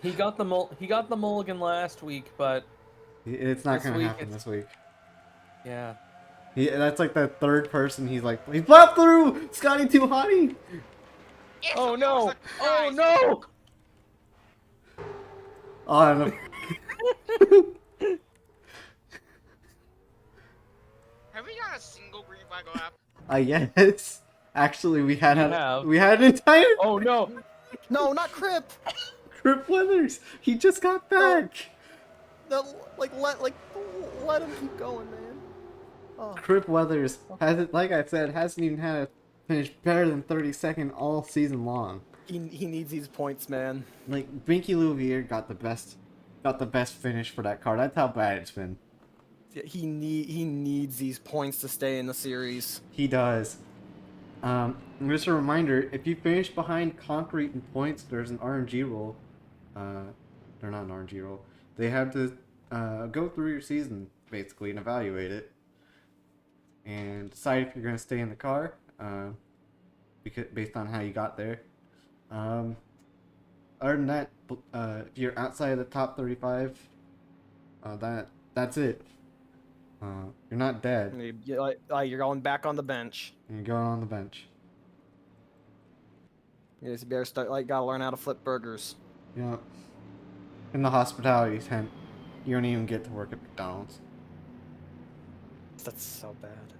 He got the mulligan last week, but It's not This gonna week happen this week. yeah. That's like the third person he's like, he plowed through! Scotty too hotty! Oh no! Oh no! Oh, I don't know. have we got a single green flag lap? Yes. Actually, we had have. an entire Oh no! No, not Crip. Crip Weathers. He just got back. Let him keep going, man. Oh. Crip Weathers hasn't, like I said, hasn't even had a finish better than 32nd all season long. He needs these points, man. Like Binky Louvier got the best finish for that car. That's how bad it's been. He needs these points to stay in the series. He does. Just a reminder, if you finish behind concrete and points, there's an RNG roll. They're not an RNG roll. They have to go through your season, basically, and evaluate it. And decide if you're going to stay in the car, because based on how you got there. Other than that, if you're outside of the top 35, that's it. You're not dead. You're going back on the bench. You're going on the bench. You just better start. Gotta learn how to flip burgers. Yeah. In the hospitality tent, you don't even get to work at McDonald's. That's so bad.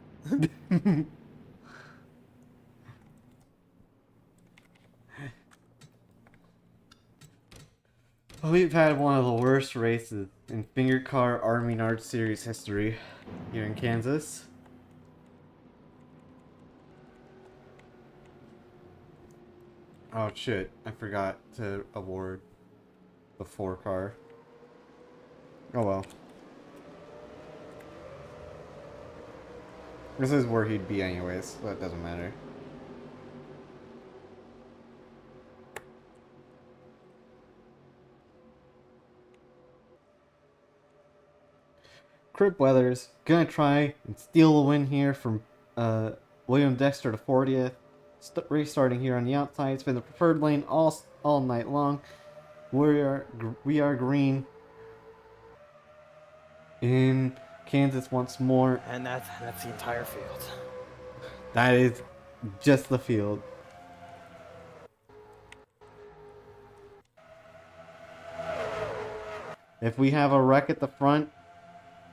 We've had one of the worst races in Finger Car Army Nards Series history here in Kansas. Oh shit, I forgot to award the 4 car. Oh well. This is where he'd be anyways, so it doesn't matter. Crip Weathers gonna try and steal a win here from William Dexter to 40th. Restarting here on the outside. It's been the preferred lane all night long. We are green in Kansas once more. And that's the entire field. That is just the field. If we have a wreck at the front,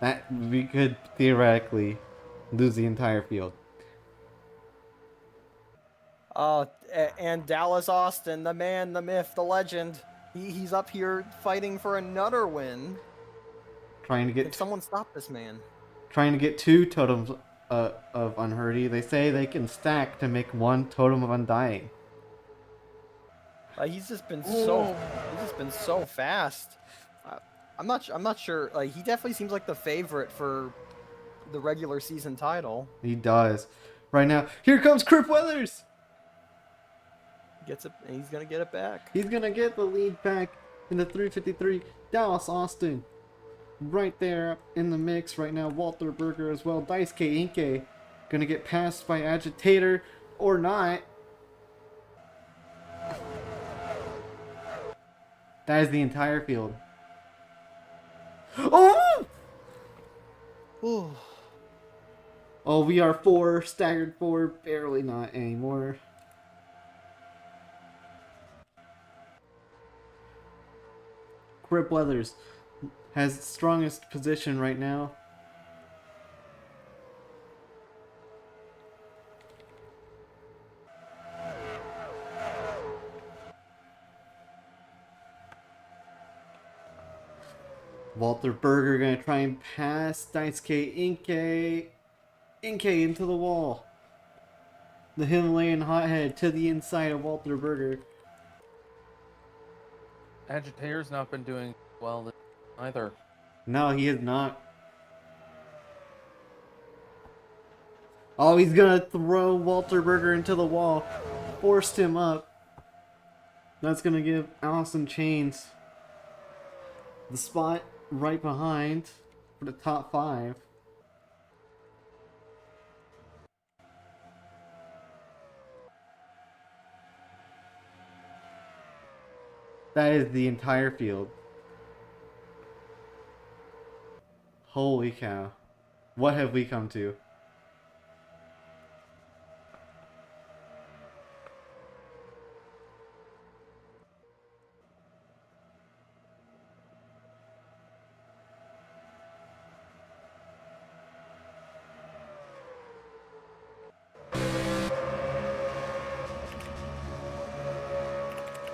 that we could theoretically lose the entire field. And Dallas Austin, the man, the myth, the legend. He's up here fighting for another win. Trying to Can get someone stop this man? trying to get 2 totems of Unheardy. They say they can stack to make 1 totem of Undying. He's just been so fast. I'm not sure. He definitely seems like the favorite for the regular season title. He does. Right now, here comes Crip Weathers. Gets it. And he's gonna get it back. He's gonna get the lead back in the 353. Dallas Austin, right there in the mix right now. Walter Berger as well. Daisuke Inke gonna get passed by Agitator or not. That is the entire field. Oh! Oh, we are 4, staggered 4, barely not anymore. Crip Weathers has strongest position right now. Walter Berger gonna try and pass Daisuke Inke. Inke into the wall. The Himalayan hothead to the inside of Walter Berger. Agitator's not been doing well either. No, he is not. Oh, he's gonna throw Walter Berger into the wall. Forced him up. That's gonna give Allison Chains the spot right behind for the top 5. That is the entire field. Holy cow. What have we come to?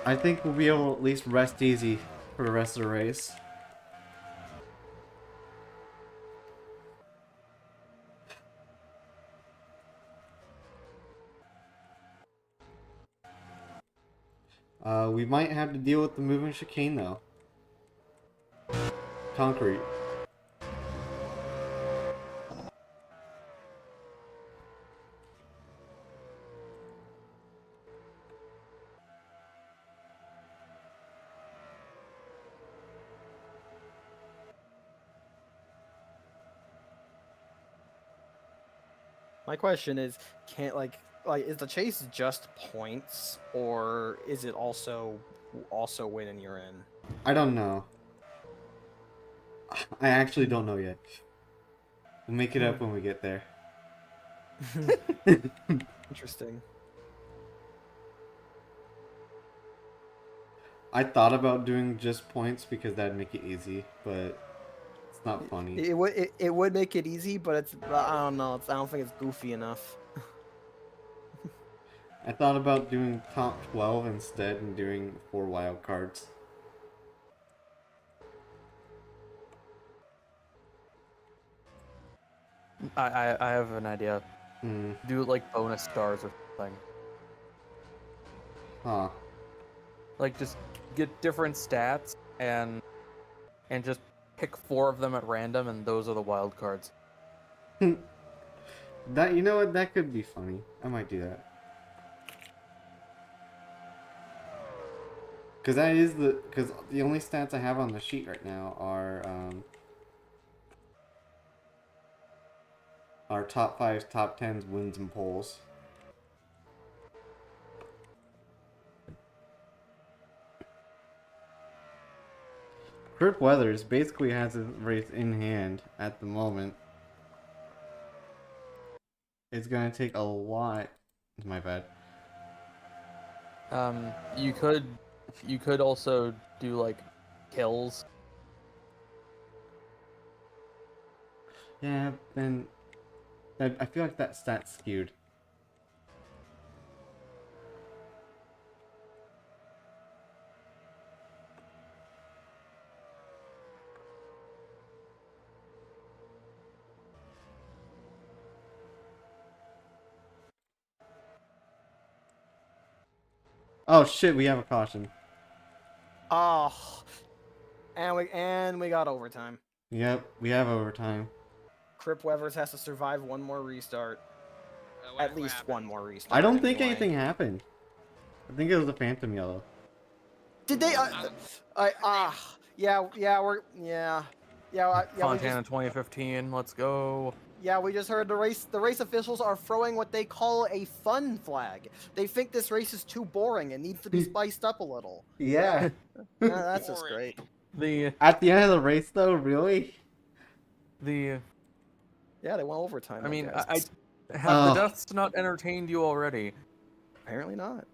I think we'll be able to at least rest easy for the rest of the race. We might have to deal with the moving chicane though. Concrete. My question is, like is the chase just points, or is it also win and you're in? I don't know. I actually don't know yet. We'll make it up when we get there. Interesting. I thought about doing just points because that'd make it easy, but it's not funny. It would make it easy, but I don't know. I don't think it's goofy enough. I thought about doing top 12 instead and doing 4 wild cards. I have an idea. Hmm. Do like bonus stars or something. Huh. Like just get different stats and just pick 4 of them at random, and those are the wild cards. That, you know what, that could be funny. I might do that. Because the only stats I have on the sheet right now are top 5s, top 10s, wins, and polls. Crip Weathers basically has his race in hand at the moment. It's gonna take a lot. My bad. You could also do like kills. Yeah, then I feel like that stat's skewed. Oh shit, we have a caution. Oh, and we got overtime. Yep, we have overtime. Crip Weathers has to survive one more restart. At least one more restart. I don't think anyway. anything happened. I think it was a phantom yellow. Did they? Yeah. Fontana 2015. Let's go. Yeah, we just heard the race officials are throwing what they call a fun flag. They think this race is too boring and needs to be spiced up a little. Yeah. That's just great. At the end of the race, though, really? Yeah, they went overtime. I mean, guys. I have the deaths not entertained you already? Apparently not.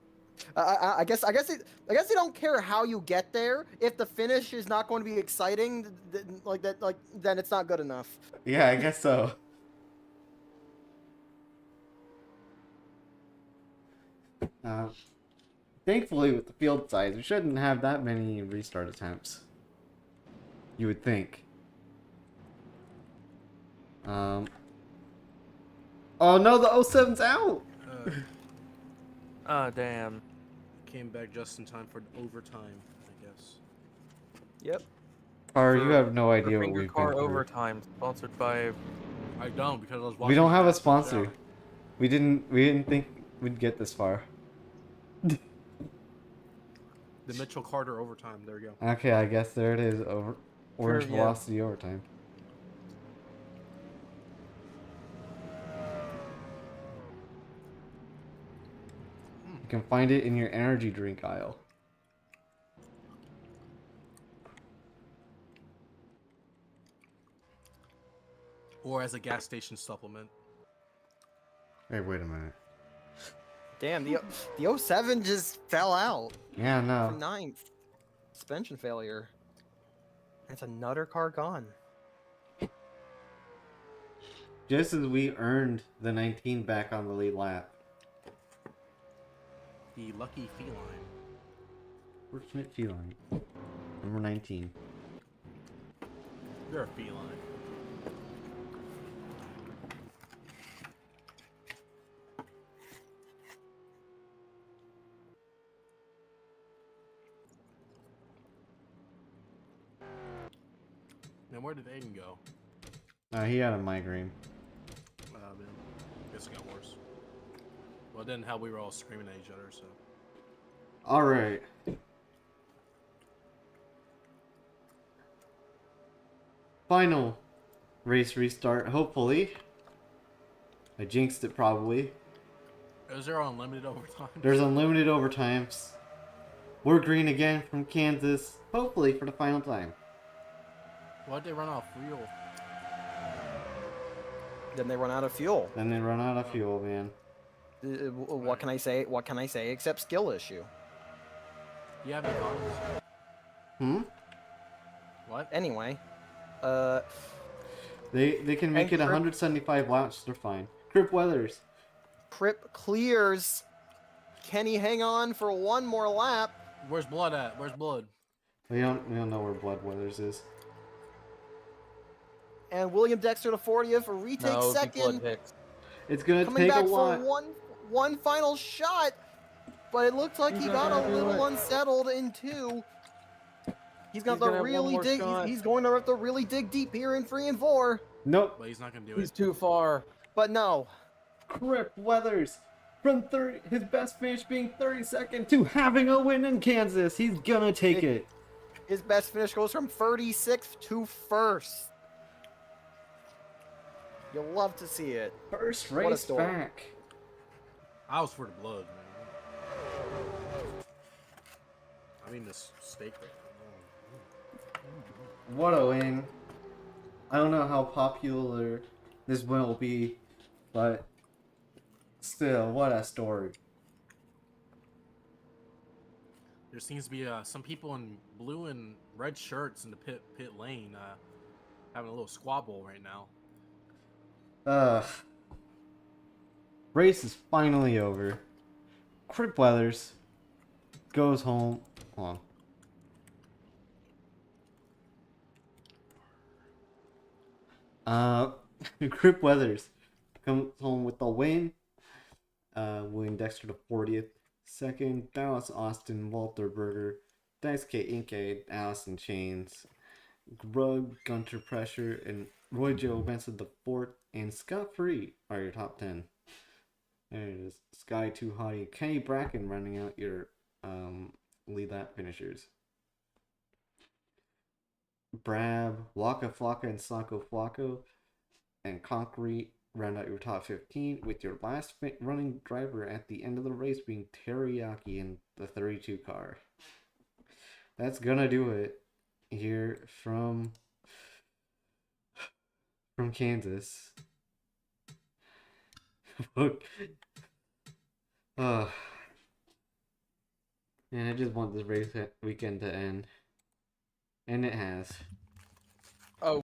I guess they don't care how you get there. If the finish is not going to be exciting, then it's not good enough. Yeah, I guess so. Thankfully, with the field size, we shouldn't have that many restart attempts. You would think. Oh no, the 07's out! Oh, damn. Came back just in time for overtime, I guess. Yep. Or you have no idea what Finger we've Car been through. Overtime, sponsored by... I don't, because I was watching. We don't have a the sponsor. show. We didn't think we'd get this far. The Mitchell Carter overtime. There you go. Okay, I guess there it is. Orange yeah. Velocity overtime. You can find it in your energy drink aisle. Or as a gas station supplement. Hey, wait a minute. Damn, the 07 just fell out. Yeah, no. From 9th. Suspension failure. That's another car gone. Just as we earned the 19 back on the lead lap. The lucky feline. Fortunate feline. Number 19. You're a feline. Now where did Aiden go? He had a migraine. Man, guess it got worse. Well, it didn't help. We were all screaming at each other. So. All right. Final race restart, hopefully. I jinxed it probably. Is there unlimited overtime? There's unlimited overtimes. We're green again from Kansas, hopefully for the final time. Why'd they run out of fuel? Then they run out of fuel. Then they run out of fuel, man. What can I say? What can I say except skill issue? Do you have any comments? Hmm? What? Anyway, They can make it And 175 laps, they're fine. Crip Weathers. Crip clears. Can he hang on for one more lap? Where's Blood at? Where's Blood? We don't know where Blood Weathers is. And William Dexter to 40th for retake No, it'd be second. Blood Hicks. It's gonna Coming take a back lot. for one final shot, but it looks like he got a little unsettled in two. He's got He's to gonna have one really more dig. shot. He's going to have to really dig deep here in 3 and 4. Nope. But he's not gonna do He's it. too far. But no, Crip Weathers from 30, his best finish being 32nd to having a win in Kansas. He's gonna take it. his best finish goes from 36th to 1st. You'll love to see it. First What a race story. back. I was for the Blood, man. I mean this steak right now. What a win. I don't know how popular this win will be, but still, what a story. There seems to be some people in blue and red shirts in the pit lane having a little squabble right now. Race is finally over. Crip Weathers goes home. Hold on. Crip Weathers comes home with the win. William Dexter to 40th. Second, Dallas Austin, Walter Berger, Daisuke Inke, Allison Chains, Grug, Gunter Pressure, and Roy Joe Benson the 4th, and Scott Free are your top 10. There it is. Sky Too Hottie, Kenny Bracken running out your lead lap finishers. Brab, Waka Flocka, and Sako Flocko, and Concrete round out your top 15, with your last running driver at the end of the race being Teriyaki in the 32 car. That's gonna do it here from Kansas. Look. Man, I just want this race weekend to end. And it has.